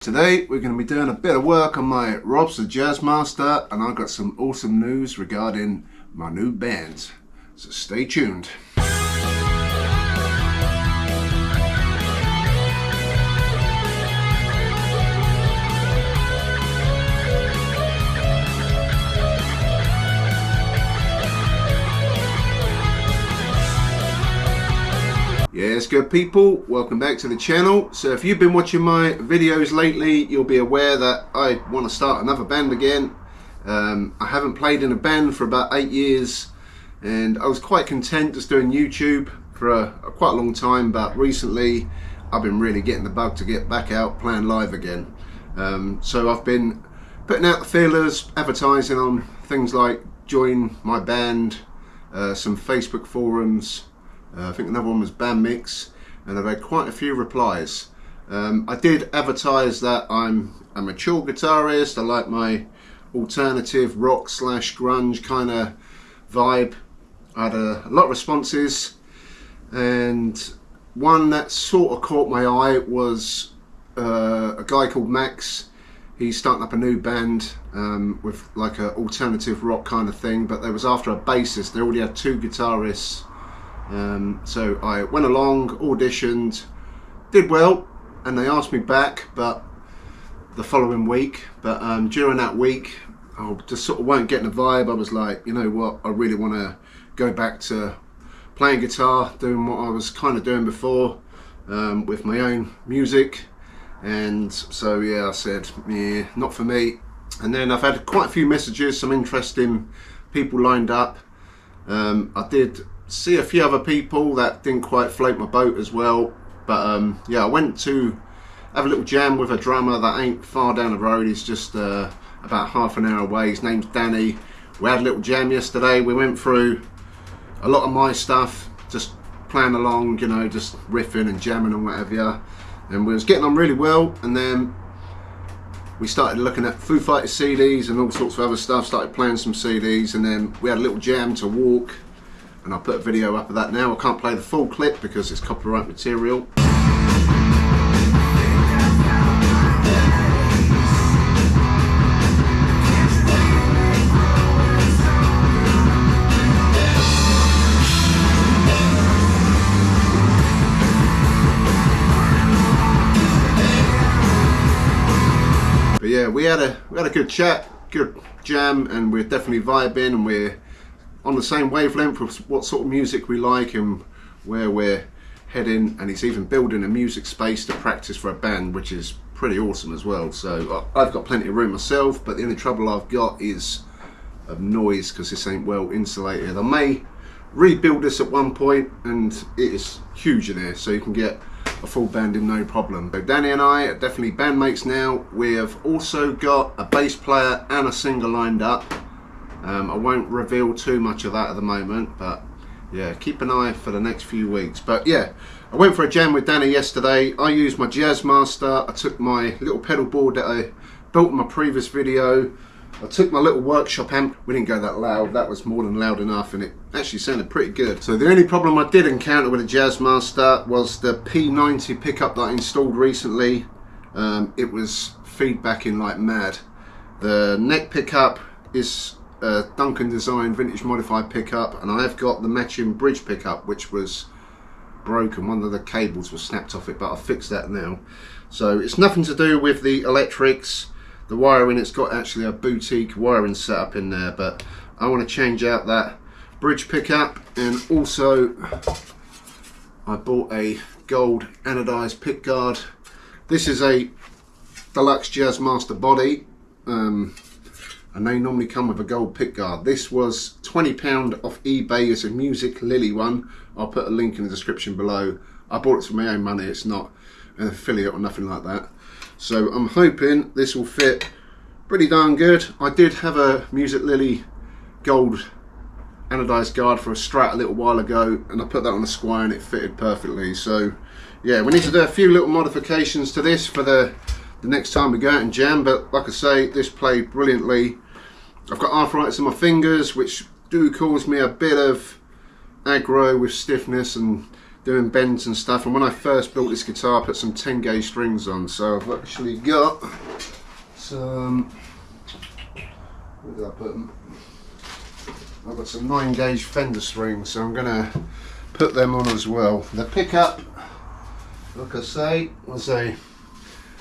Today we're going to be doing a bit of work on my Robster Jazzmaster, and I've got some awesome news regarding my new band, so stay tuned. Yes, good people, welcome back to the channel. So if you've been watching my videos lately, you'll be aware that I want to start another band again. I haven't played in a band for about 8 years, and I was quite content just doing YouTube for quite a long time, but recently I've been really getting the bug to get back out playing live again. So I've been putting out the feelers, advertising on things like join my band, some Facebook forums. I think another one was Band Mix, and I've had quite a few replies. I did advertise that I'm a mature guitarist. I like my alternative rock / grunge kind of vibe. I had a lot of responses, and one that sort of caught my eye was a guy called Max. He's starting up a new band with like an alternative rock kind of thing, but they was after a bassist. They already had 2 guitarists. So I went along, auditioned, did well, and they asked me back, but the following week. But during that week, I just sort of weren't getting the vibe. I was like, you know what, I really want to go back to playing guitar, doing what I was kind of doing before, with my own music. And so yeah, I said, yeah, not for me. And then I've had quite a few messages, some interesting people lined up. I did see a few other people that didn't quite float my boat as well, but yeah, I went to have a little jam with a drummer that ain't far down the road. He's just about half an hour away. His name's Danny. We had a little jam yesterday. We went through a lot of my stuff, just playing along, you know, just riffing and jamming and whatever, and we was getting on really well. And then we started looking at Foo Fighters CDs and all sorts of other stuff, started playing some CDs, and then we had a little jam to Walk, and I'll put a video up of that now. I can't play the full clip because it's copyright material. But yeah, we had a good chat, good jam, and we're definitely vibing, and we're on the same wavelength with what sort of music we like and where we're heading. And he's even building a music space to practice for a band, which is pretty awesome as well. So I've got plenty of room myself, but the only trouble I've got is of noise, because this ain't well insulated. I may rebuild this at one point, and it is huge in here, so you can get a full band in no problem. So Danny and I are definitely bandmates now. We have also got a bass player and a singer lined up. I won't reveal too much of that at the moment, but yeah, keep an eye for the next few weeks. But yeah, I went for a jam with Danny yesterday. I used my Jazzmaster. I took my little pedal board that I built in my previous video. I took my little workshop amp. We didn't go that loud, that was more than loud enough, and it actually sounded pretty good. So the only problem I did encounter with the Jazzmaster was the P90 pickup that I installed recently. It was feedbacking like mad. The neck pickup is a Duncan design vintage modified pickup, and I have got the matching bridge pickup, which was broken. One of the cables was snapped off it, but I've fixed that now. So it's nothing to do with the electrics, the wiring. It's got actually a boutique wiring setup in there, but I want to change out that bridge pickup. And also I bought a gold anodized pick guard. This is a deluxe Jazzmaster body, and they normally come with a gold pick guard. This was £20 off eBay. It's a Music Lily one. I'll put a link in the description below. I bought it for my own money. It's not an affiliate or nothing like that. So I'm hoping this will fit pretty darn good. I did have a Music Lily gold anodized guard for a Strat a little while ago, and I put that on a squier and it fitted perfectly. So yeah, we need to do a few little modifications to this for the next time we go out and jam, but like I say, this played brilliantly. I've got arthritis in my fingers, which do cause me a bit of aggro with stiffness and doing bends and stuff, and when I first built this guitar I put some 10 gauge strings on, so I've actually got some, where did I put them? I've got some 9 gauge Fender strings, so I'm going to put them on as well. The pickup, like I say, was a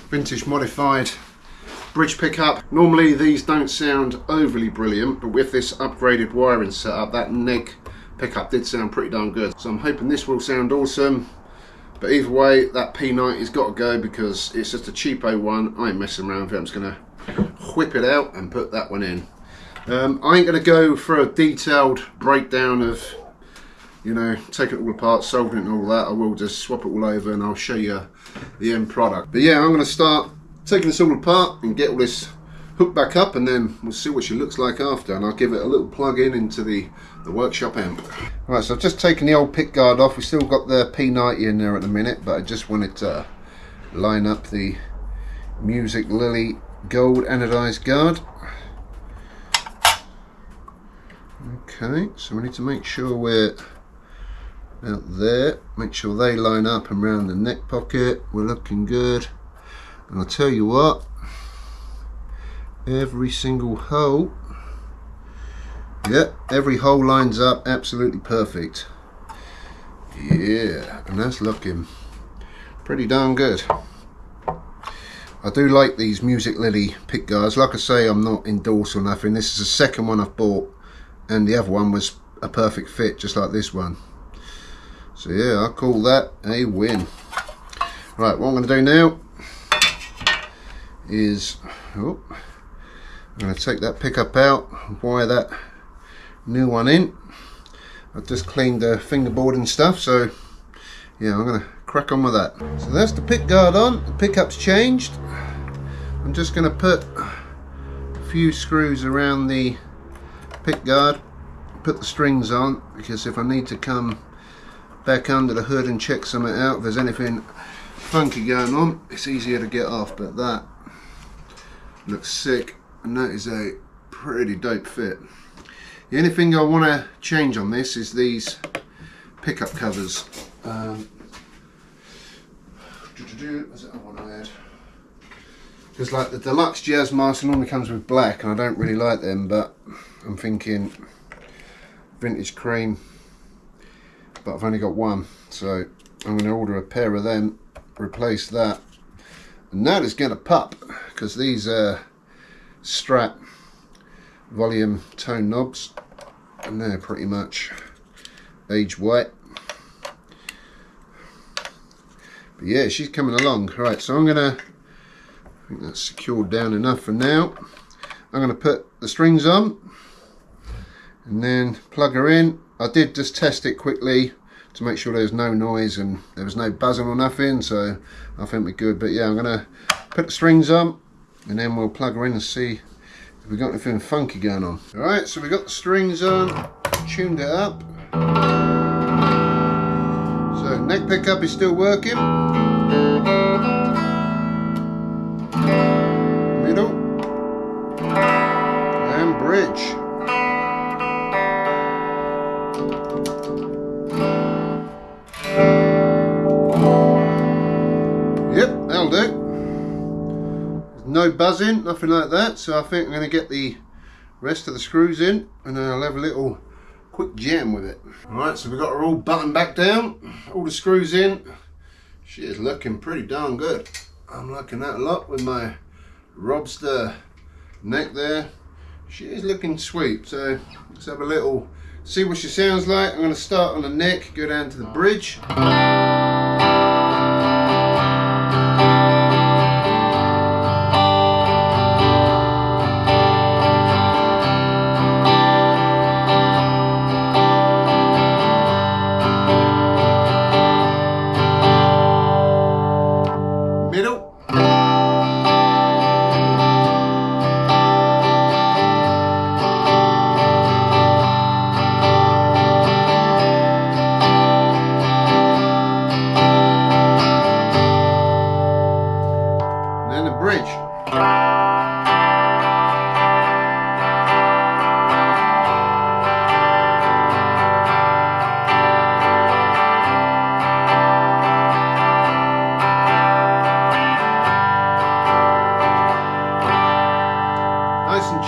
vintage modified bridge pickup. Normally these don't sound overly brilliant, but with this upgraded wiring setup, that neck pickup did sound pretty darn good. So I'm hoping this will sound awesome. But either way, that P90's got to go because it's just a cheapo one. I ain't messing around with it. I'm just going to whip it out and put that one in. I ain't going to go for a detailed breakdown of, you know, taking it all apart, soldering it and all that. I will just swap it all over and I'll show you the end product. But yeah, I'm going to start taking this all apart and get all this hooked back up, and then we'll see what she looks like after, and I'll give it a little plug in into the workshop amp. Right, so I've just taken the old pick guard off. We've still got the P90 in there at the minute, but I just wanted to line up the Music Lily gold anodized guard. Okay, so we need to make sure we're out there, make sure they line up and around the neck pocket. We're looking good, and I'll tell you what, every single hole, yeah, every hole lines up absolutely perfect. Yeah, and that's looking pretty darn good. I do like these Music Lily pick guards. Like I say, I'm not endorsed or nothing. This is the second one I've bought, and the other one was a perfect fit, just like this one. So yeah, I call that a win. Right, what I'm going to do now is, I'm going to take that pickup out, wire that new one in. I've just cleaned the fingerboard and stuff, so yeah, I'm going to crack on with that. So that's the pick guard on, the pickup's changed. I'm just going to put a few screws around the pick guard, put the strings on, because if I need to come back under the hood and check something out, if there's anything funky going on, it's easier to get off. But that looks sick, and that is a pretty dope fit. The only thing I want to change on this is these pickup covers. What's that one I had? Because like the deluxe Jazzmaster normally comes with black, and I don't really like them, but I'm thinking vintage cream, but I've only got one, so I'm going to order a pair of them, replace that, and that is going to pop, because these are Strat volume tone knobs, and they're pretty much age white. But yeah, she's coming along. Right, so I think that's secured down enough for now. I'm going to put the strings on and then plug her in. I did just test it quickly to make sure there's no noise and there was no buzzing or nothing, so I think we're good. But yeah, I'm going to put the strings on and then we'll plug her in and see if we've got anything funky going on. Alright, so we got the strings on, tuned it up. So neck pickup is still working. Middle. And bridge. Yep, that'll do. No buzzing, nothing like that, so I think I'm going to get the rest of the screws in and then I'll have a little quick jam with it. Alright, so we've got her all buttoned back down, all the screws in. She is looking pretty darn good. I'm liking that a lot with my Robster neck there. She is looking sweet, so let's have a little, see what she sounds like. I'm going to start on the neck, go down to the bridge.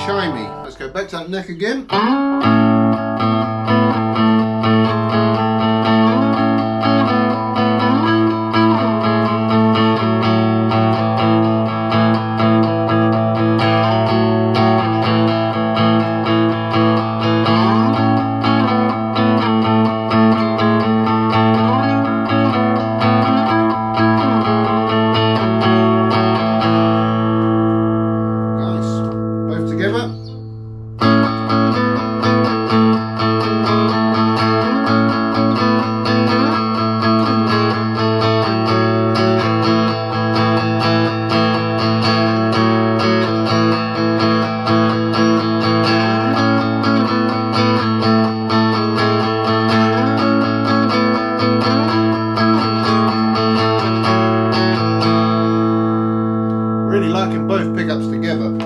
chimey. Let's go back to that neck again. Really liking both pickups together.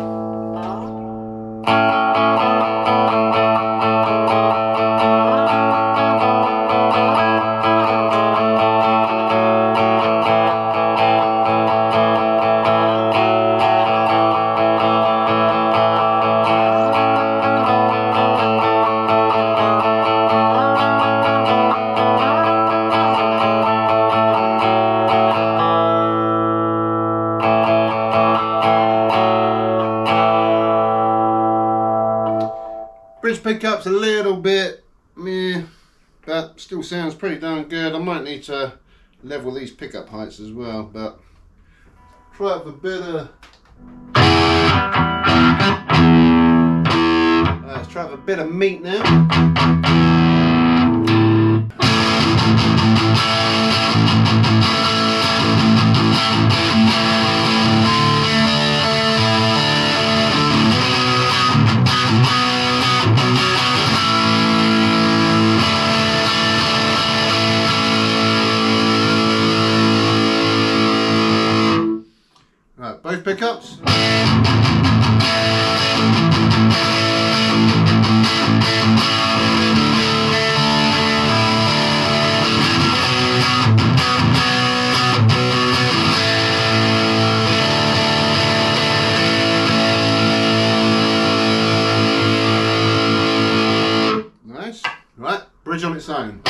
Bridge pickup's a little bit meh, but still sounds pretty darn good. I might need to level these pickup heights as well, but try up a bit of let's try up a bit of meat now. Both pickups. Nice. Right, bridge on its own.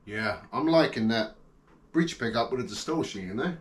Yeah, I'm liking that bridge pickup with a distortion, you know.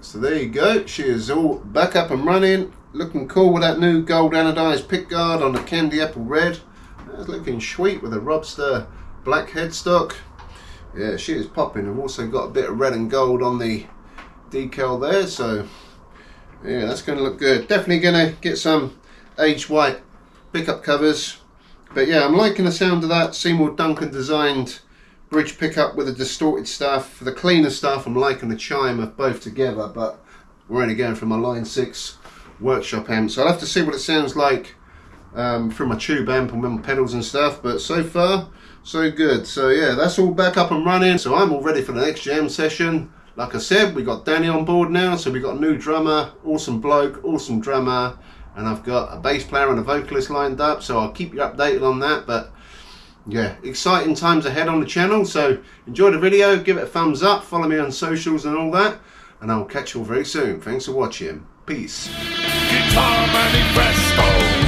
So there you go, she is all back up and running, looking cool with that new gold anodized pickguard on the candy apple red. That's looking sweet with a Robster black headstock. Yeah, she is popping. I've also got a bit of red and gold on the decal there, so yeah, that's going to look good. Definitely going to get some aged white pickup covers, but yeah, I'm liking the sound of that Seymour Duncan designed bridge pickup with the distorted stuff. For the cleaner stuff, I'm liking the chime of both together, but we're only going for my Line 6 workshop amp, so I'll have to see what it sounds like from my tube amp and my pedals and stuff, but so far so good. So yeah, that's all back up and running, so I'm all ready for the next jam session. Like I said, we got Danny on board now, so we got a new drummer, awesome bloke, awesome drummer, and I've got a bass player and a vocalist lined up, so I'll keep you updated on that. But yeah, exciting times ahead on the channel, so enjoy the video, give it a thumbs up, follow me on socials and all that, and I'll catch you all very soon. Thanks for watching. Peace. Guitar Manifesto.